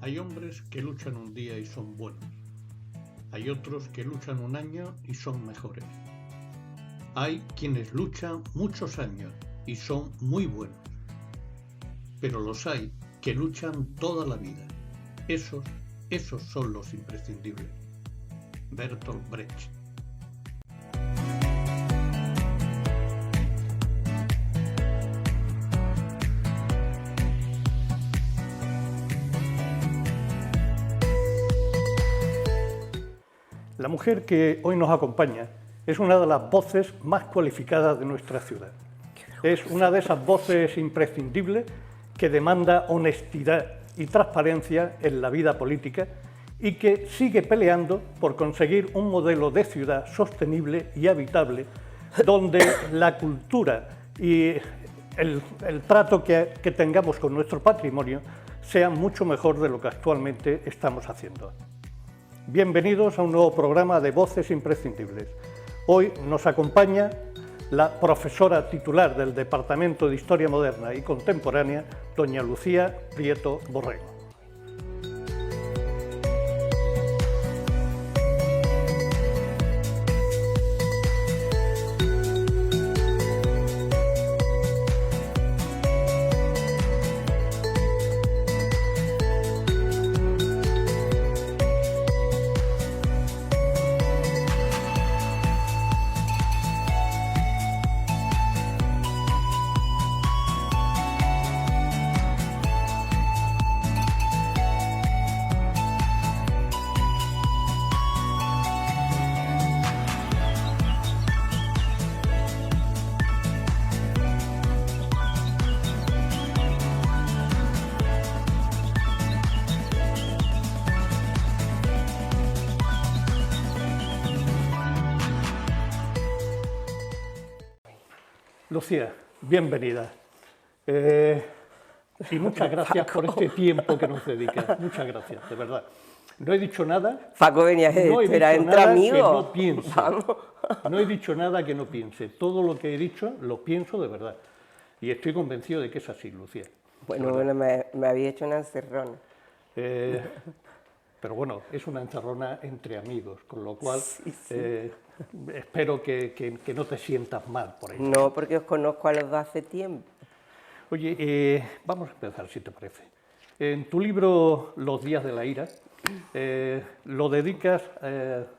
Hay hombres que luchan un día y son buenos. Hay otros que luchan un año y son mejores. Hay quienes luchan muchos años y son muy buenos. Pero los hay que luchan toda la vida. Esos son los imprescindibles. Bertolt Brecht. La mujer que hoy nos acompaña es una de las voces más cualificadas de nuestra ciudad. Es una de esas voces imprescindibles que demanda honestidad y transparencia en la vida política y que sigue peleando por conseguir un modelo de ciudad sostenible y habitable donde la cultura y el trato que tengamos con nuestro patrimonio sea mucho mejor de lo que actualmente estamos haciendo. Bienvenidos a un nuevo programa de Voces Imprescindibles. Hoy nos acompaña la profesora titular del Departamento de Historia Moderna y Contemporánea, doña Lucía Prieto Borrego. Lucía, bienvenida. Y muchas gracias por este tiempo que nos dedicas. Muchas gracias, de verdad. No he dicho nada. Paco venía no he era dicho entre nada amigos. Que no piense. Vamos. No he dicho nada que no piense. Todo lo que he dicho lo pienso de verdad. Y estoy convencido de que es así, Lucía. Bueno, me había hecho una encerrona. Pero bueno, es una encerrona entre amigos, con lo cual Sí. espero que no te sientas mal por ello. No, porque os conozco a los dos hace tiempo. Oye, vamos a empezar, si te parece. En tu libro Los días de la ira, lo dedicas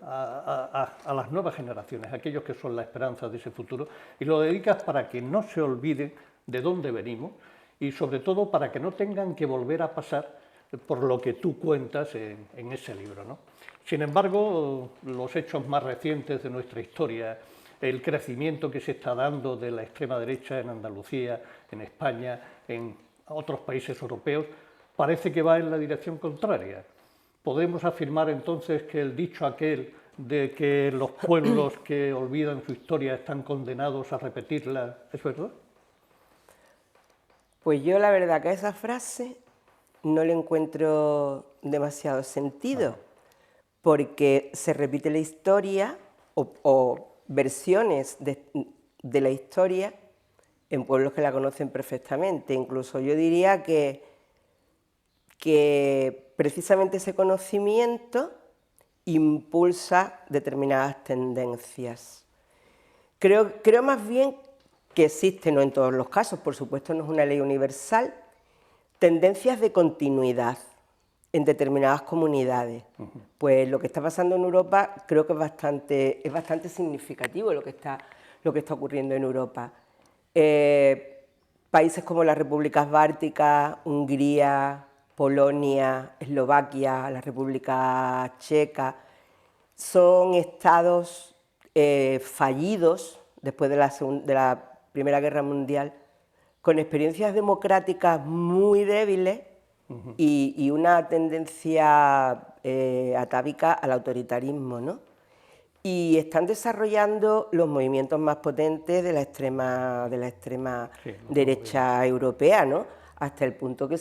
a las nuevas generaciones, aquellos que son la esperanza de ese futuro, y lo dedicas para que no se olviden de dónde venimos y sobre todo para que no tengan que volver a pasar por lo que tú cuentas en ese libro, ¿no? Sin embargo, los hechos más recientes de nuestra historia, el crecimiento que se está dando de la extrema derecha en Andalucía, en España, en otros países europeos, parece que va en la dirección contraria. ¿Podemos afirmar entonces que el dicho aquel de que los pueblos que olvidan su historia están condenados a repetirla es verdad? Pues yo la verdad que a esa frase no le encuentro demasiado sentido, porque se repite la historia o versiones de la historia en pueblos que la conocen perfectamente. Incluso yo diría que precisamente ese conocimiento impulsa determinadas tendencias. Creo más bien que existen, no en todos los casos, por supuesto no es una ley universal, tendencias de continuidad en determinadas comunidades. Pues lo que está pasando en Europa creo que es bastante significativo lo que está ocurriendo en Europa. Países como las repúblicas bálticas, Hungría, Polonia, Eslovaquia, la República Checa, son estados fallidos después de la Primera Guerra Mundial, con experiencias democráticas muy débiles y una tendencia atávica al autoritarismo, ¿no? Y están desarrollando los movimientos más potentes de la extrema derecha europea, ¿no? Hasta el punto que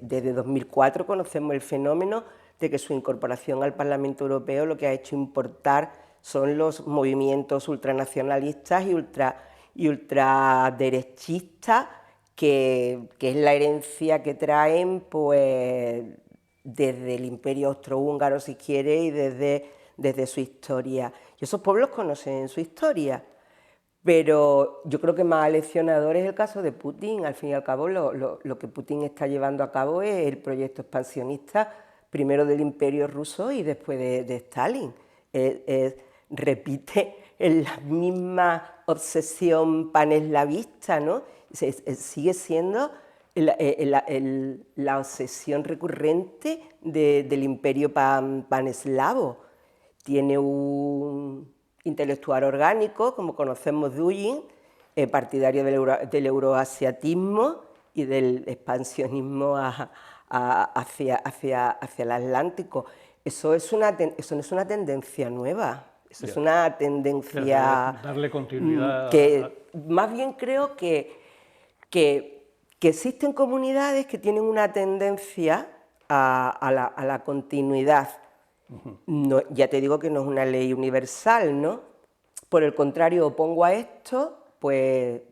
desde 2004 conocemos el fenómeno de que su incorporación al Parlamento Europeo lo que ha hecho importar son los movimientos ultranacionalistas y ultraderechistas, que es la herencia que traen pues desde el Imperio Austrohúngaro, si quiere, y desde su historia. Y esos pueblos conocen su historia, pero yo creo que más aleccionador es el caso de Putin. Al fin y al cabo, lo que Putin está llevando a cabo es el proyecto expansionista, primero del Imperio ruso y después de Stalin. Repite la misma obsesión paneslavista, ¿no? Sigue siendo la obsesión recurrente del imperio paneslavo. Tiene un intelectual orgánico, como conocemos Dugin, partidario del euroasiatismo y del expansionismo hacia el Atlántico. Eso no es una tendencia nueva, eso es una tendencia darle continuidad que más bien creo que existen comunidades que tienen una tendencia a la continuidad. No, ya te digo que no es una ley universal, ¿no? Por el contrario, opongo a esto, pues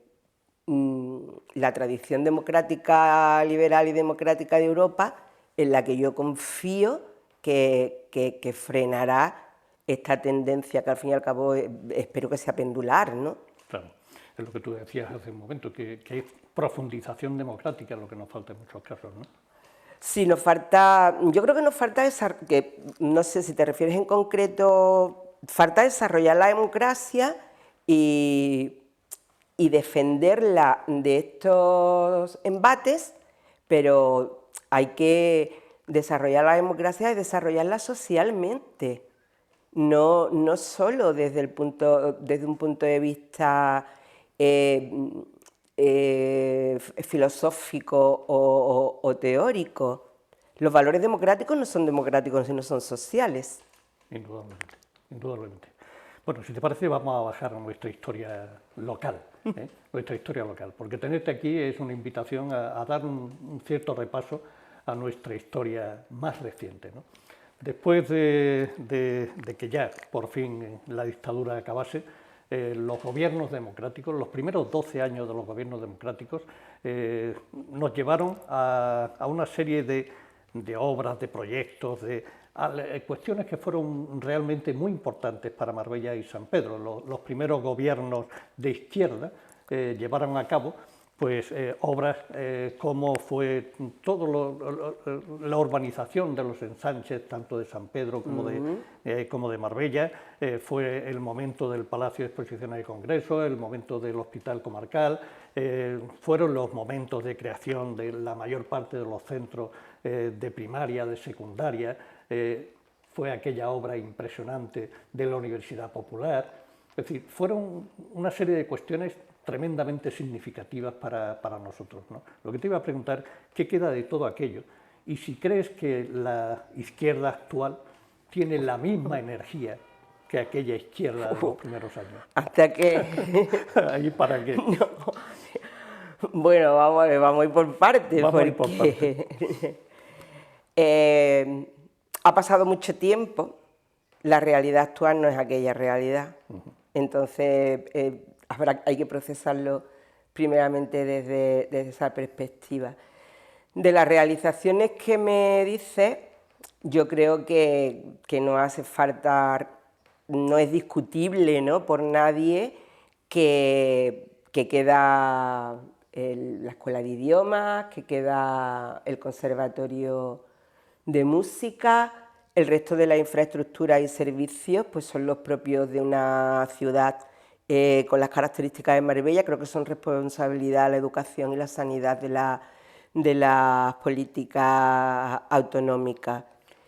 la tradición democrática, liberal y democrática de Europa, en la que yo confío que frenará esta tendencia que al fin y al cabo espero que sea pendular, ¿no? Claro, es lo que tú decías hace un momento, que hay profundización democrática, lo que nos falta en muchos casos, ¿no? Sí, nos falta, yo creo que nos falta, que no sé si te refieres en concreto, falta desarrollar la democracia y defenderla de estos embates, pero hay que desarrollar la democracia y desarrollarla socialmente, no solo desde un punto de vista filosófico o teórico. Los valores democráticos no son democráticos, sino son sociales. Indudablemente, indudablemente. Bueno, si te parece, vamos a bajar a nuestra historia local, nuestra historia local, porque tenerte aquí es una invitación a dar un cierto repaso a nuestra historia más reciente, ¿no? Después de que ya por fin la dictadura acabase, los gobiernos democráticos, los primeros 12 años de los gobiernos democráticos, nos llevaron a una serie de obras, de proyectos, de cuestiones que fueron realmente muy importantes para Marbella y San Pedro. Los primeros gobiernos de izquierda llevaron a cabo pues, obras como fue toda la urbanización de los ensanches, tanto de San Pedro como de Marbella, fue el momento del Palacio de Exposiciones y Congresos, el momento del Hospital Comarcal, fueron los momentos de creación de la mayor parte de los centros de primaria, de secundaria, fue aquella obra impresionante de la Universidad Popular. Es decir, fueron una serie de cuestiones tremendamente significativas para nosotros, ¿no? Lo que te iba a preguntar, ¿qué queda de todo aquello? Y si crees que la izquierda actual tiene la misma energía que aquella izquierda de los primeros años. Hasta que... ¿Ahí para qué? No. Bueno, vamos a ir por partes. Vamos a ir por partes. Ha pasado mucho tiempo, la realidad actual no es aquella realidad. Entonces, hay que procesarlo primeramente desde esa perspectiva. De las realizaciones que me dice, yo creo que no hace falta, no es discutible, ¿no?, por nadie que queda la Escuela de Idiomas, que queda el Conservatorio de Música, el resto de la infraestructura y servicios pues son los propios de una ciudad con las características de Marbella. Creo que son responsabilidad la educación y la sanidad de las políticas autonómicas.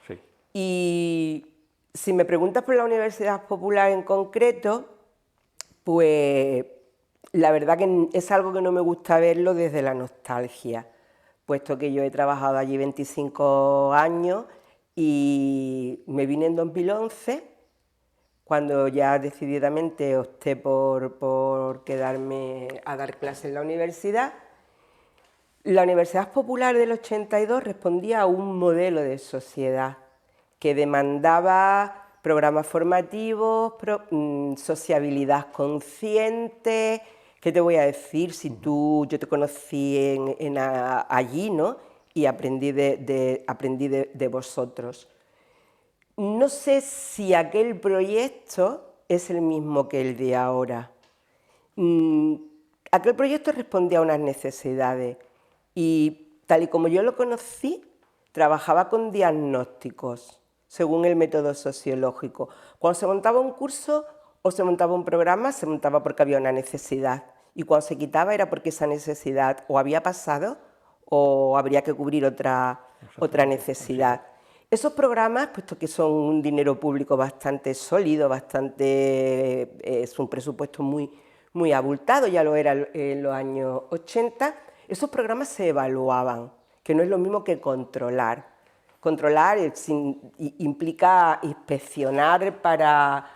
Sí. Y si me preguntas por la Universidad Popular en concreto, pues la verdad que es algo que no me gusta verlo desde la nostalgia, puesto que yo he trabajado allí 25 años y me vine en 2011, cuando ya decididamente opté por quedarme a dar clases en la universidad. La Universidad Popular del 82 respondía a un modelo de sociedad que demandaba programas formativos, sociabilidad consciente. ¿Qué te voy a decir? Si yo te conocí allí, ¿no?, y aprendí de vosotros. No sé si aquel proyecto es el mismo que el de ahora. Aquel proyecto respondía a unas necesidades y tal y como yo lo conocí, trabajaba con diagnósticos según el método sociológico. Cuando se montaba un curso o se montaba un programa, se montaba porque había una necesidad y cuando se quitaba era porque esa necesidad o había pasado o habría que cubrir otra necesidad. Esos programas, puesto que son un dinero público bastante sólido, es un presupuesto muy abultado, ya lo era en los años 80, esos programas se evaluaban, que no es lo mismo que controlar. Controlar implica inspeccionar para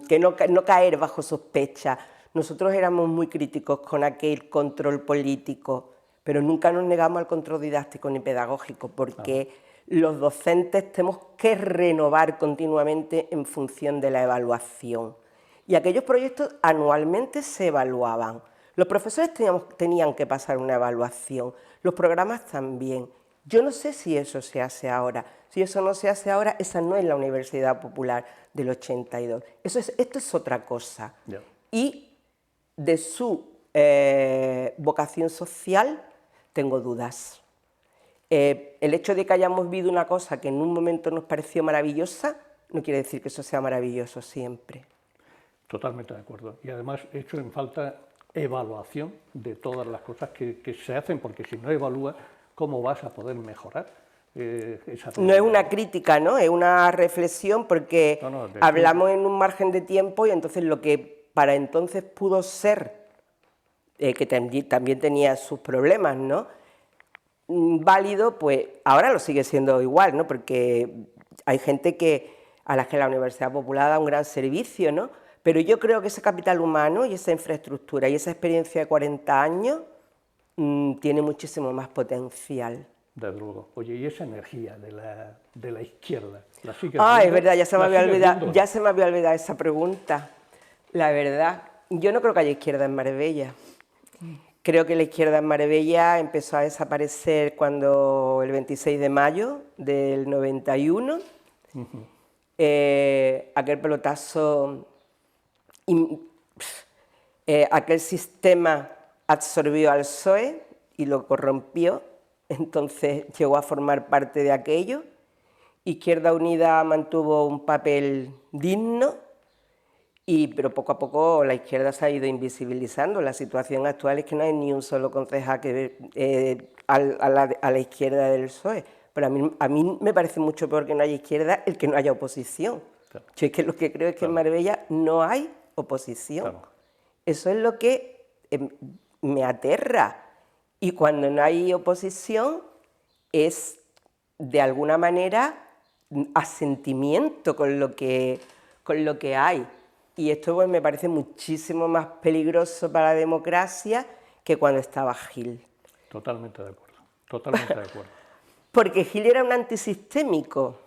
que no caer bajo sospecha. Nosotros éramos muy críticos con aquel control político, pero nunca nos negamos al control didáctico ni pedagógico, porque los docentes tenemos que renovar continuamente en función de la evaluación. Y aquellos proyectos anualmente se evaluaban. Los profesores tenían que pasar una evaluación, los programas también. Yo no sé si eso se hace ahora. Si eso no se hace ahora, esa no es la Universidad Popular del 82. Esto es otra cosa. Yeah. Y de su vocación social tengo dudas. El hecho de que hayamos vivido una cosa que en un momento nos pareció maravillosa, no quiere decir que eso sea maravilloso siempre. Totalmente de acuerdo. Y además he hecho en falta evaluación de todas las cosas que se hacen, porque si no evalúas, ¿cómo vas a poder mejorar? No es una crítica, ¿no? Es una reflexión, porque hablamos en un margen de tiempo y entonces lo que para entonces pudo ser, que también tenía sus problemas, ¿no?, válido, pues ahora lo sigue siendo igual, ¿no?, porque hay gente a la que la Universidad Popular da un gran servicio, ¿no?, pero yo creo que ese capital humano y esa infraestructura y esa experiencia de 40 años tiene muchísimo más potencial. Desde luego. Oye, ¿y esa energía de la izquierda? ¿La sigues viendo? Es verdad, ya se me había olvidado esa pregunta. La verdad, yo no creo que haya izquierda en Marbella. Creo que la izquierda en Marbella empezó a desaparecer cuando el 26 de mayo del 91, aquel pelotazo, aquel sistema absorbió al PSOE y lo corrompió, entonces llegó a formar parte de aquello. Izquierda Unida mantuvo un papel digno, pero poco a poco la izquierda se ha ido invisibilizando. La situación actual es que no hay ni un solo concejal a la izquierda del PSOE. Pero a mí me parece mucho peor que no haya izquierda el que no haya oposición. Claro. Yo es que lo que creo es que en Marbella no hay oposición. Claro. Eso es lo que me aterra. Y cuando no hay oposición es, de alguna manera, asentimiento con lo que hay. Y esto pues, me parece muchísimo más peligroso para la democracia que cuando estaba Gil. Totalmente de acuerdo, totalmente de acuerdo. Porque Gil era un antisistémico.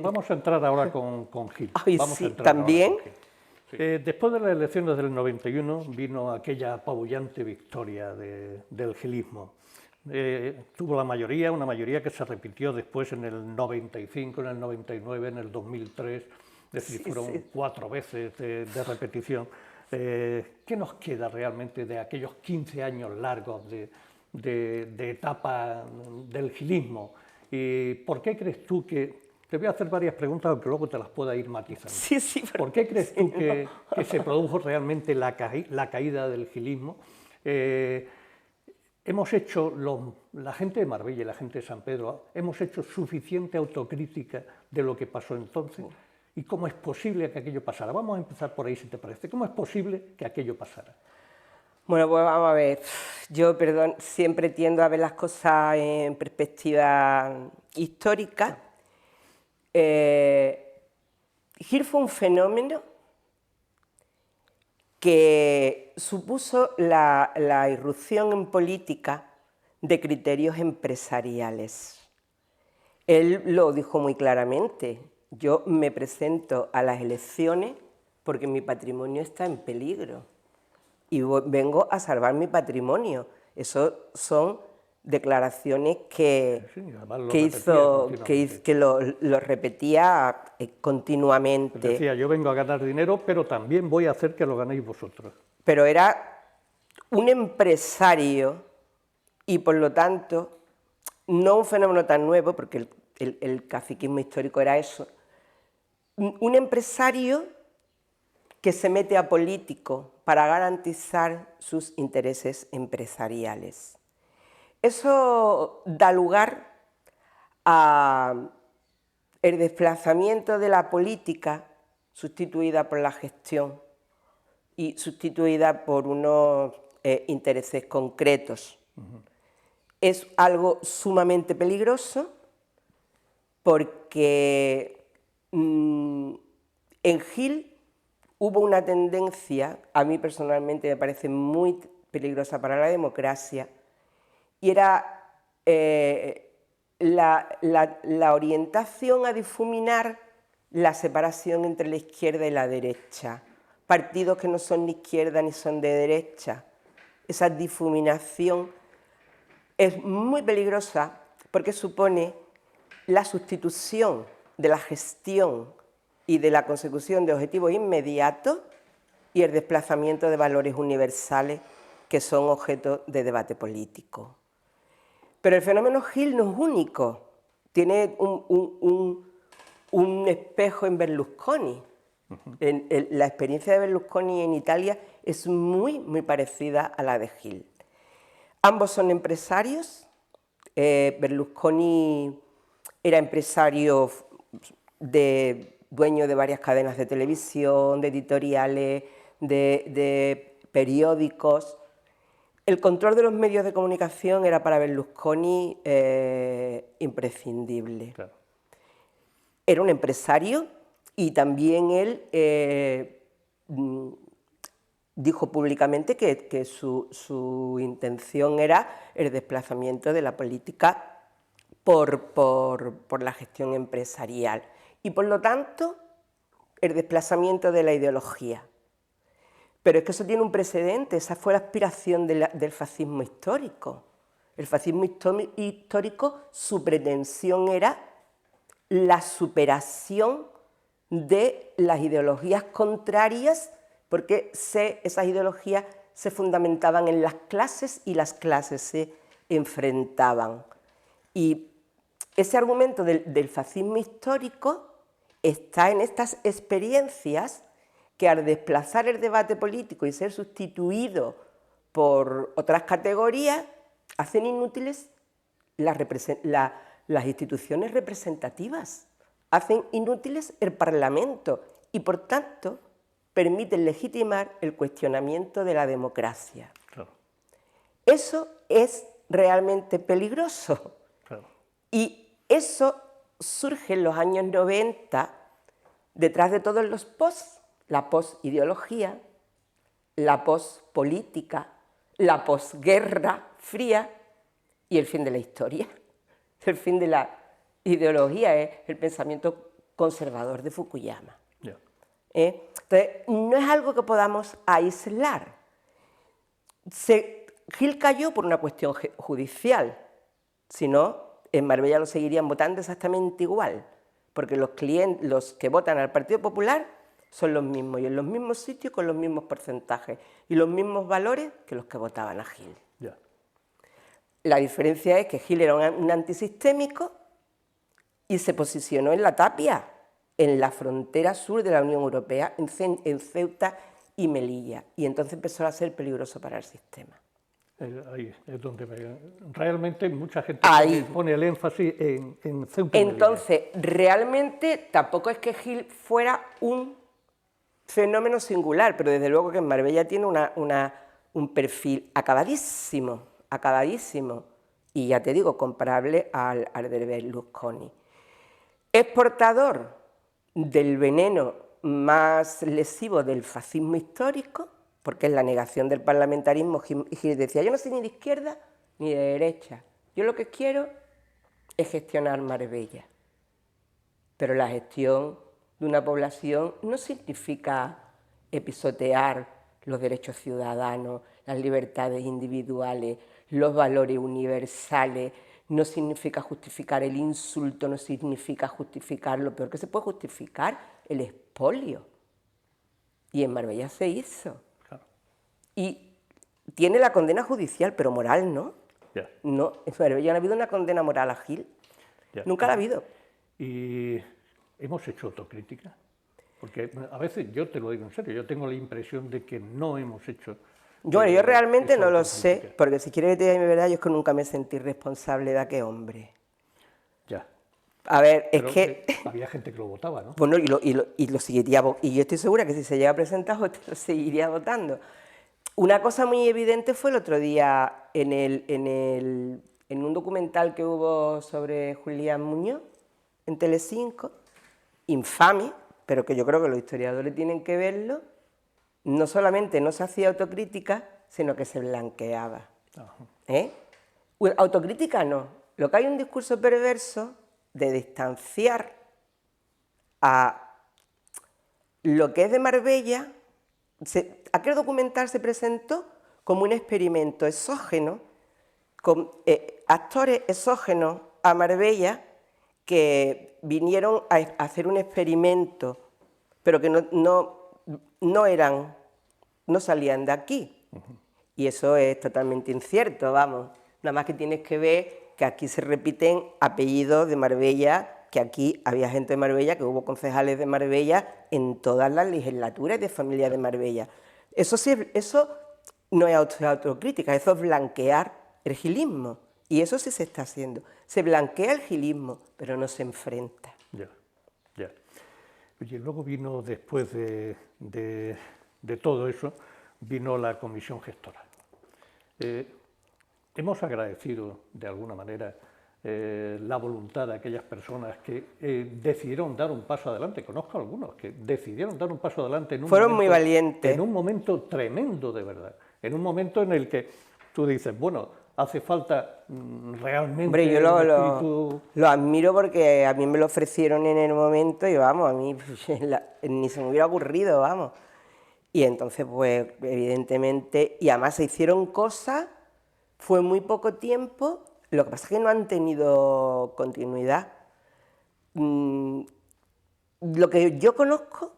Vamos a entrar ahora con Gil. Ay, vamos sí, también. Sí. Después de las elecciones del 91 vino aquella apabullante victoria del gilismo. Tuvo una mayoría que se repitió después en el 95, en el 99, en el 2003... Es decir, fueron 4 veces de repetición. ¿Qué nos queda realmente de aquellos 15 años largos de etapa del gilismo? ¿Y por qué crees tú que... Te voy a hacer varias preguntas, aunque luego te las pueda ir matizando. Sí, ¿Por qué crees tú que se produjo realmente la caída del gilismo? Hemos hecho, la gente de Marbella y la gente de San Pedro, hemos hecho suficiente autocrítica de lo que pasó entonces. ¿Y cómo es posible que aquello pasara? Vamos a empezar por ahí, si te parece. ¿Cómo es posible que aquello pasara? Bueno, pues vamos a ver. Yo, siempre tiendo a ver las cosas en perspectiva histórica. Gil fue un fenómeno que supuso la irrupción en política de criterios empresariales. Él lo dijo muy claramente. Yo me presento a las elecciones porque mi patrimonio está en peligro y vengo a salvar mi patrimonio. Eso son declaraciones que, Sí, además lo que repetía hizo, continuamente. que lo repetía continuamente. Decía, yo vengo a ganar dinero, pero también voy a hacer que lo ganéis vosotros. Pero era un empresario y, por lo tanto, no un fenómeno tan nuevo, porque el caciquismo histórico era eso, un empresario que se mete a político para garantizar sus intereses empresariales. Eso da lugar a el desplazamiento de la política sustituida por la gestión y sustituida por unos intereses concretos. Es algo sumamente peligroso porque en Gil hubo una tendencia, a mí personalmente me parece muy peligrosa para la democracia, y era la orientación a difuminar la separación entre la izquierda y la derecha. Partidos que no son ni izquierda ni son de derecha. Esa difuminación es muy peligrosa porque supone la sustitución de la gestión y de la consecución de objetivos inmediatos y el desplazamiento de valores universales que son objeto de debate político. Pero el fenómeno Gil no es único, tiene un espejo en Berlusconi. La experiencia de Berlusconi en Italia es muy, muy parecida a la de Gil. Ambos son empresarios. Berlusconi era empresario dueño de varias cadenas de televisión, de editoriales, de periódicos. El control de los medios de comunicación era para Berlusconi imprescindible. Claro. Era un empresario y también él dijo públicamente que su intención era el desplazamiento de la política por la gestión empresarial y, por lo tanto, el desplazamiento de la ideología. Pero es que eso tiene un precedente, esa fue la aspiración del fascismo histórico. El fascismo histórico, su pretensión era la superación de las ideologías contrarias, porque esas ideologías se fundamentaban en las clases y las clases se enfrentaban. Y ese argumento del fascismo histórico está en estas experiencias que, al desplazar el debate político y ser sustituido por otras categorías, hacen inútiles las instituciones representativas, hacen inútiles el Parlamento y, por tanto, permiten legitimar el cuestionamiento de la democracia. Claro. Eso es realmente peligroso. Claro. Y eso surge en los años 90 detrás de todos los posts. La posideología, la pospolítica, la posguerra fría y el fin de la historia. El fin de la ideología es el pensamiento conservador de Fukuyama. Yeah. Entonces, no es algo que podamos aislar. Gil cayó por una cuestión judicial, si no, en Marbella lo seguirían votando exactamente igual, porque los que votan al Partido Popular son los mismos y en los mismos sitios con los mismos porcentajes y los mismos valores que los que votaban a Gil. Yeah. La diferencia es que Gil era un antisistémico y se posicionó en la Tapia, en la frontera sur de la Unión Europea, en Ceuta y Melilla, y entonces empezó a ser peligroso para el sistema. Ahí es donde realmente mucha gente pone el énfasis en Ceuta y Melilla. Entonces, realmente tampoco es que Gil fuera un fenómeno singular, pero desde luego que en Marbella tiene un perfil acabadísimo, y ya te digo, comparable al de Berlusconi. Es portador del veneno más lesivo del fascismo histórico, porque es la negación del parlamentarismo. Gil decía, yo no soy ni de izquierda ni de derecha, yo lo que quiero es gestionar Marbella. Pero la gestión de una población no significa episotear los derechos ciudadanos, las libertades individuales, los valores universales. No significa justificar el insulto, no significa justificar lo peor que se puede justificar, el expolio. Y en Marbella se hizo. Claro. Y tiene la condena judicial, pero moral no. Ya. No, en Marbella no ha habido una condena moral a Gil. Ya. Nunca la ha habido. ¿Y hemos hecho autocrítica? Porque a veces, yo te lo digo en serio, yo tengo la impresión de que no hemos hecho... Yo realmente esa no lo autocrítica. sé, porque si quieres que te diga mi verdad, yo es que nunca me sentí responsable de aquel hombre. Ya. A ver, Pero es que... había gente que lo votaba, ¿no? Bueno, y lo seguiría, y yo estoy segura que si se llega a presentar, pues lo seguiría votando. Una cosa muy evidente fue el otro día en un documental que hubo sobre Julián Muñoz en Telecinco, infame, pero que yo creo que los historiadores tienen que verlo. No solamente no se hacía autocrítica, sino que se blanqueaba. Ajá. Autocrítica no. Lo que hay un discurso perverso de distanciar a lo que es de Marbella. Aquel documental se presentó como un experimento exógeno, con actores exógenos a Marbella que vinieron a hacer un experimento, pero que no salían de aquí. Y eso es totalmente incierto, vamos. Nada más que tienes que ver que aquí se repiten apellidos de Marbella, que aquí había gente de Marbella, que hubo concejales de Marbella en todas las legislaturas de familia de Marbella. Eso no es autocrítica, eso es blanquear el gilismo. Y eso sí se está haciendo. Se blanquea el gilismo, pero no se enfrenta. Ya, ya. Oye, luego vino, después de todo eso, vino la comisión gestora. Hemos agradecido, de alguna manera, la voluntad de aquellas personas que decidieron dar un paso adelante. Conozco a algunos que decidieron dar un paso adelante en un Fueron momento, muy valientes. en un momento tremendo, de verdad. En un momento en el que tú dices, bueno, hace falta realmente... Hombre, yo lo admiro porque a mí me lo ofrecieron en el momento y vamos, a mí ni se me hubiera ocurrido, vamos. Y entonces, pues, evidentemente, y además se hicieron cosas, fue muy poco tiempo, lo que pasa es que no han tenido continuidad. Lo que yo conozco,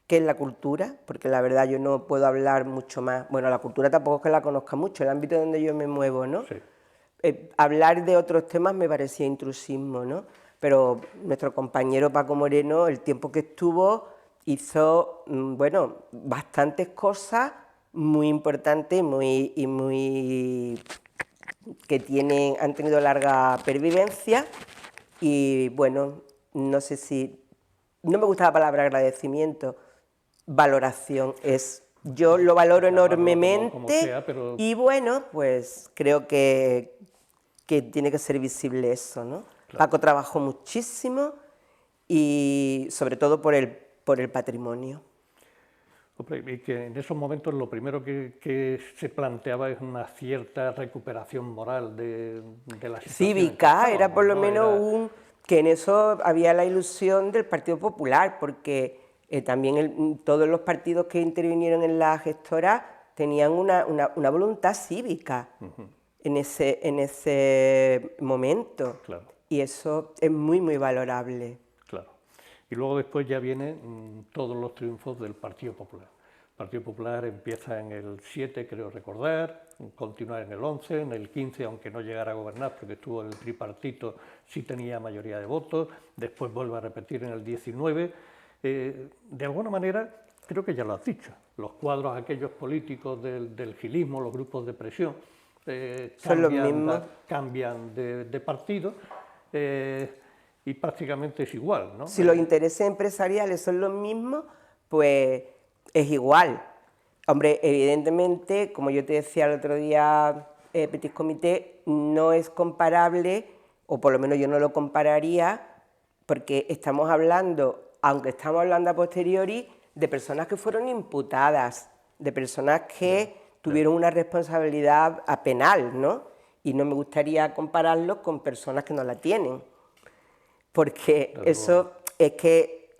que es la cultura, porque la verdad yo no puedo hablar mucho más, bueno, la cultura tampoco es que la conozca mucho, el ámbito donde yo me muevo, ¿no? Sí. Hablar de otros temas me parecía intrusismo, ¿no? Pero nuestro compañero Paco Moreno, el tiempo que estuvo, hizo, bueno, bastantes cosas muy importantes y muy que han tenido larga pervivencia y, bueno, no sé si... No me gusta la palabra agradecimiento, valoración es... Yo lo valoro enormemente como sea, pero... y, bueno, pues creo que tiene que ser visible eso, ¿no? Claro. Paco trabajó muchísimo y sobre todo por el patrimonio. Y que en esos momentos lo primero que se planteaba es una cierta recuperación moral de la situación. Cívica, era por lo menos que en eso había la ilusión del Partido Popular, porque también todos los partidos que intervinieron en la gestora tenían una voluntad cívica en ese momento. Claro. Y eso es muy, muy valorable. Claro. Y luego después ya vienen todos los triunfos del Partido Popular. El Partido Popular empieza en el 7, creo recordar, continúa en el 11, en el 15, aunque no llegara a gobernar porque estuvo el tripartito, sí tenía mayoría de votos, después vuelve a repetir en el 19. De alguna manera, creo que ya lo has dicho, los cuadros aquellos políticos del gilismo, los grupos de presión, cambian de partido. Y prácticamente es igual, ¿no? Si los intereses empresariales son los mismos, pues es igual. Hombre, evidentemente, como yo te decía el otro día, Petit Comité, no es comparable, o por lo menos yo no lo compararía, porque estamos hablando, aunque estamos hablando a posteriori, de personas que fueron imputadas, de personas que tuvieron una responsabilidad penal, ¿no? Y no me gustaría compararlos con personas que no la tienen. Porque eso es que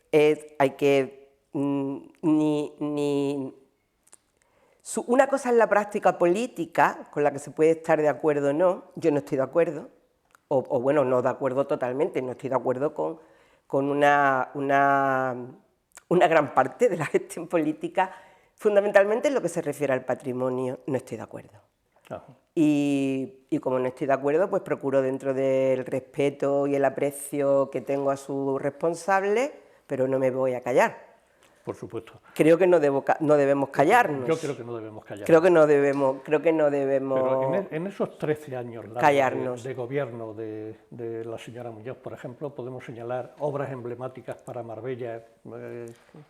hay que Una cosa es la práctica política, con la que se puede estar de acuerdo o no, yo no estoy de acuerdo, o bueno, no de acuerdo totalmente, no estoy de acuerdo con una gran parte de la gestión política, fundamentalmente en lo que se refiere al patrimonio, no estoy de acuerdo. Ajá. Y como no estoy de acuerdo, pues procuro dentro del respeto y el aprecio que tengo a sus responsables, pero no me voy a callar. Por supuesto. Creo que no debemos callarnos. Yo creo que no debemos callarnos. Creo que no debemos Pero en esos 13 años callarnos. de gobierno de la señora Muñoz, por ejemplo, podemos señalar obras emblemáticas para Marbella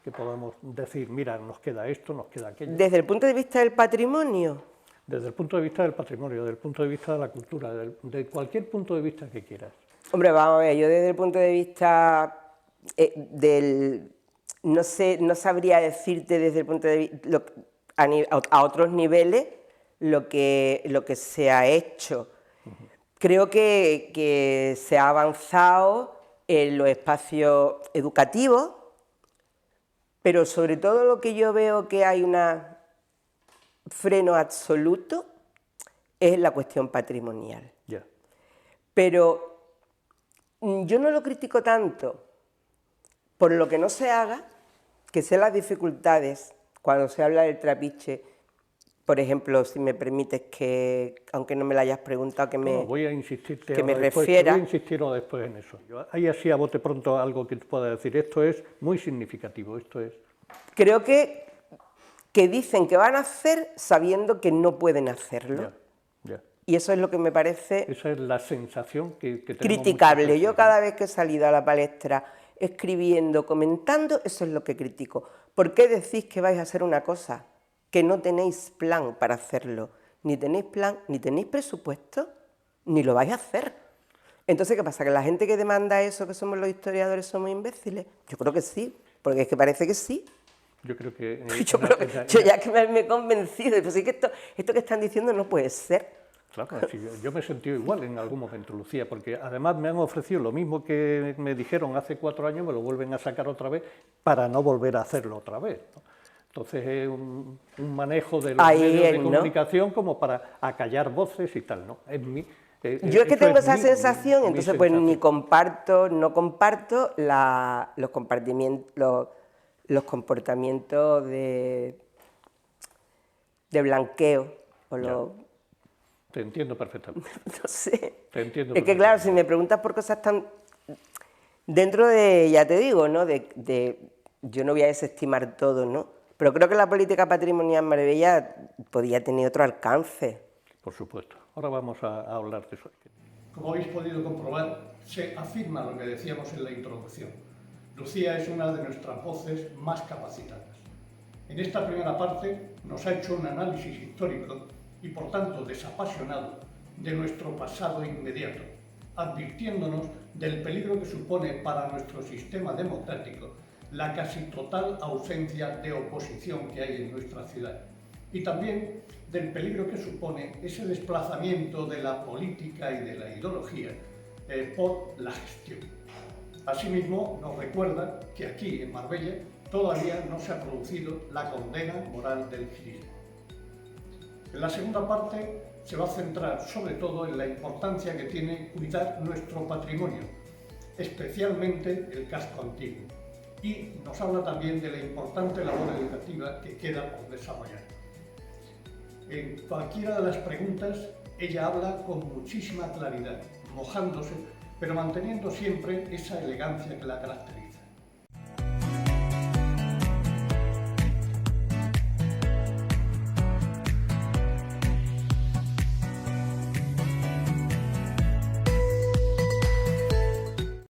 que podamos decir, mira, nos queda esto, nos queda aquello. Desde el punto de vista del patrimonio. Desde el punto de vista del patrimonio, desde el punto de vista de la cultura, de cualquier punto de vista que quieras. Hombre, vamos a ver, yo desde el punto de vista no sabría decirte desde el punto de vista a otros niveles lo que se ha hecho. Creo que se ha avanzado en los espacios educativos, pero sobre todo lo que yo veo que hay un freno absoluto es la cuestión patrimonial. Yeah. Pero yo no lo critico tanto por lo que no se haga, que sé las dificultades cuando se habla del trapiche. Por ejemplo, si me permites que, aunque no me lo hayas preguntado, que me, voy a insistirte que me después, refiera. voy a insistir después en eso. Hay así a bote pronto algo que te pueda decir. Esto es muy significativo. Esto es. Creo que dicen que van a hacer sabiendo que no pueden hacerlo. Ya. Y eso es lo que me parece Esa es la sensación que tenemos. Criticable. Yo cada vez que he salido a la palestra escribiendo, comentando, eso es lo que critico. ¿Por qué decís que vais a hacer una cosa que no tenéis plan para hacerlo? Ni tenéis plan, ni tenéis presupuesto, ni lo vais a hacer. Entonces, ¿qué pasa? ¿Que la gente que demanda eso, que somos los historiadores, somos imbéciles? Yo creo que sí, porque es que parece que sí. Yo creo que... yo ya que me he convencido, pues sí que esto que están diciendo no puede ser. Claro, yo me he sentido igual en algún momento, Lucía, porque además me han ofrecido lo mismo que me dijeron hace 4 años, me lo vuelven a sacar otra vez para no volver a hacerlo otra vez, ¿no? Entonces es un manejo de los medios de comunicación como para acallar voces y tal, ¿no? Yo es que tengo esa sensación, entonces pues ni comparto, no comparto los comportamientos de blanqueo o Te entiendo perfectamente. No sé. Te entiendo. Es que claro, si me preguntas por cosas tan... Dentro de, ya te digo, ¿no? Yo no voy a desestimar todo, ¿no? Pero creo que la política patrimonial en Marbella podía tener otro alcance. Por supuesto. Ahora vamos a hablar de eso. Como habéis podido comprobar, se afirma lo que decíamos en la introducción. Lucía es una de nuestras voces más capacitadas. En esta primera parte nos ha hecho un análisis histórico y por tanto desapasionado de nuestro pasado inmediato, advirtiéndonos del peligro que supone para nuestro sistema democrático la casi total ausencia de oposición que hay en nuestra ciudad y también del peligro que supone ese desplazamiento de la política y de la ideología por la gestión. Asimismo, nos recuerda que aquí en Marbella todavía no se ha producido la condena moral del girismo. En la segunda parte se va a centrar sobre todo en la importancia que tiene cuidar nuestro patrimonio, especialmente el casco antiguo, y nos habla también de la importante labor educativa que queda por desarrollar. En cualquiera de las preguntas ella habla con muchísima claridad, mojándose, pero manteniendo siempre esa elegancia que la caracteriza.